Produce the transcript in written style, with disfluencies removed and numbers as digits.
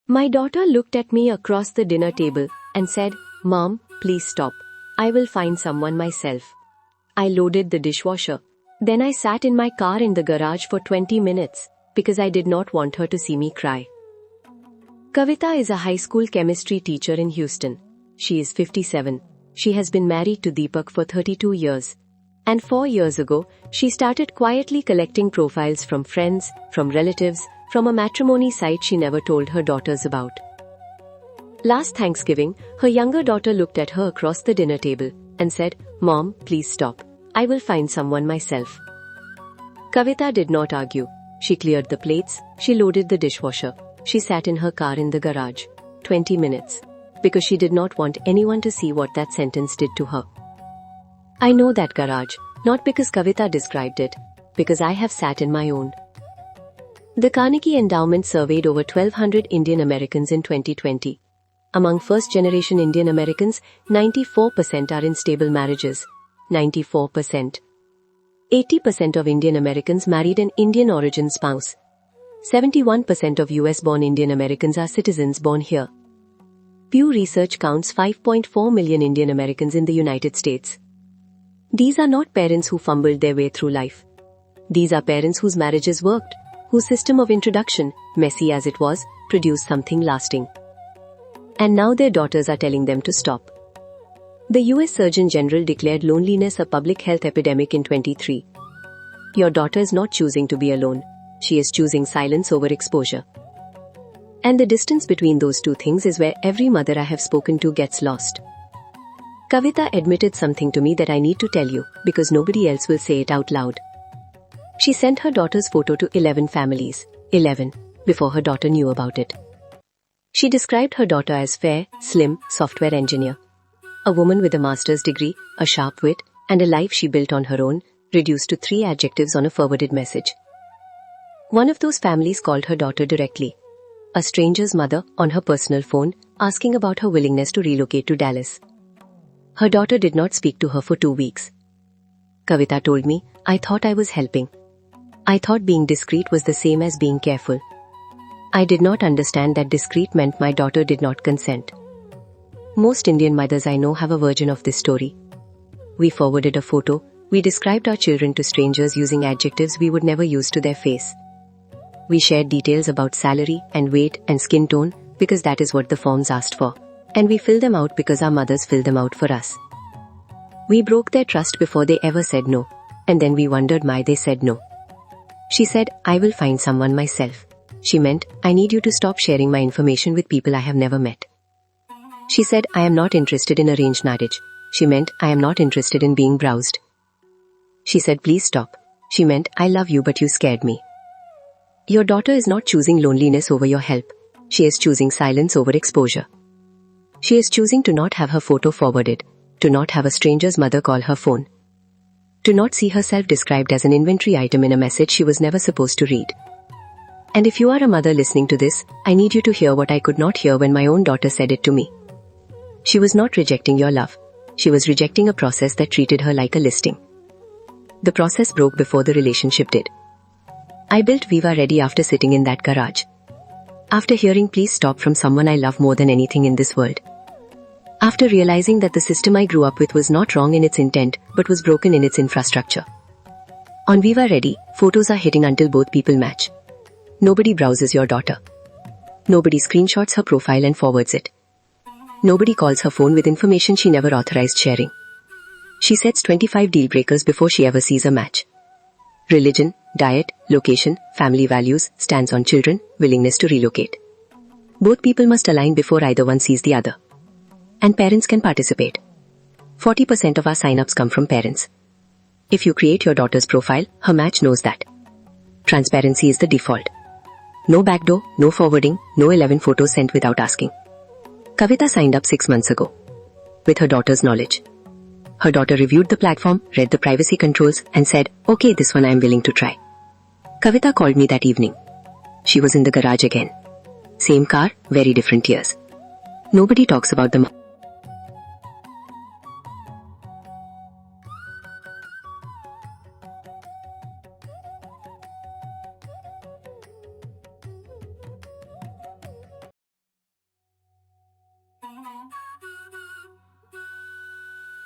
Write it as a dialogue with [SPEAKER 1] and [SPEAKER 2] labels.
[SPEAKER 1] My daughter looked at me across the dinner table and said, "Mom, please stop. I will find someone myself." I loaded the dishwasher. Then I sat in my car in the garage for 20 minutes because I did not want her to see me cry. Kavitha is a high school chemistry teacher in Houston. She is 57. She has been married to Deepak for 32 years. And 4 years ago, she started quietly collecting profiles from friends, from relatives, from a matrimony site she never told her daughters about. Last Thanksgiving, her younger daughter looked at her across the dinner table and said, "Mom, please stop. I will find someone myself." Kavitha did not argue. She cleared the plates, she loaded the dishwasher. She sat in her car in the garage. 20 minutes. Because she did not want anyone to see what that sentence did to her. I know that garage, not because Kavitha described it, because I have sat in my own. The Carnegie Endowment surveyed over 1,200 Indian Americans in 2020. Among first-generation Indian Americans, 94% are in stable marriages. 94%. 80% of Indian Americans married an Indian-origin spouse. 71% of US-born Indian Americans are citizens born here. Pew Research counts 5.4 million Indian Americans in the United States. These are not parents who fumbled their way through life. These are parents whose marriages worked, whose system of introduction, messy as it was, produced something lasting. And now their daughters are telling them to stop. The US Surgeon General declared loneliness a public health epidemic in 2023. Your daughter is not choosing to be alone. She is choosing silence over exposure. And the distance between those two things is where every mother I have spoken to gets lost. Kavitha admitted something to me that I need to tell you, because nobody else will say it out loud. She sent her daughter's photo to 11 families, 11, before her daughter knew about it. She described her daughter as fair, slim, software engineer. A woman with a master's degree, a sharp wit, and a life she built on her own, reduced to 3 adjectives on a forwarded message. One of those families called her daughter directly. A stranger's mother, on her personal phone, asking about her willingness to relocate to Dallas. Her daughter did not speak to her for 2 weeks. Kavitha told me, "I thought I was helping. I thought being discreet was the same as being careful. I did not understand that discreet meant my daughter did not consent." Most Indian mothers I know have a version of this story. We forwarded a photo, we described our children to strangers using adjectives we would never use to their face. We shared details about salary and weight and skin tone because that is what the forms asked for. And we filled them out because our mothers filled them out for us. We broke their trust before they ever said no. And then we wondered why they said no. She said, "I will find someone myself." She meant, "I need you to stop sharing my information with people I have never met." She said, "I am not interested in arranged marriage." She meant, "I am not interested in being browsed." She said, "Please stop." She meant, "I love you but you scared me." Your daughter is not choosing loneliness over your help. She is choosing silence over exposure. She is choosing to not have her photo forwarded, to not have a stranger's mother call her phone, to not see herself described as an inventory item in a message she was never supposed to read. And if you are a mother listening to this, I need you to hear what I could not hear when my own daughter said it to me. She was not rejecting your love. She was rejecting a process that treated her like a listing. The process broke before the relationship did. I built VivaahReady after sitting in that garage. After hearing "please stop" from someone I love more than anything in this world. After realizing that the system I grew up with was not wrong in its intent, but was broken in its infrastructure. On VivaahReady, photos are hidden until both people match. Nobody browses your daughter. Nobody screenshots her profile and forwards it. Nobody calls her phone with information she never authorized sharing. She sets 25 deal breakers before she ever sees a match. Religion, diet, location, family values, stance on children, willingness to relocate. Both people must align before either one sees the other. And parents can participate. 40% of our sign-ups come from parents. If you create your daughter's profile, her match knows that. Transparency is the default. No backdoor, no forwarding, no 11 photos sent without asking. Kavitha signed up 6 months ago. With her daughter's knowledge. Her daughter reviewed the platform, read the privacy controls, and said, "Okay, this one I am willing to try." Kavitha called me that evening. She was in the garage again. Same car, very different years. Nobody talks about the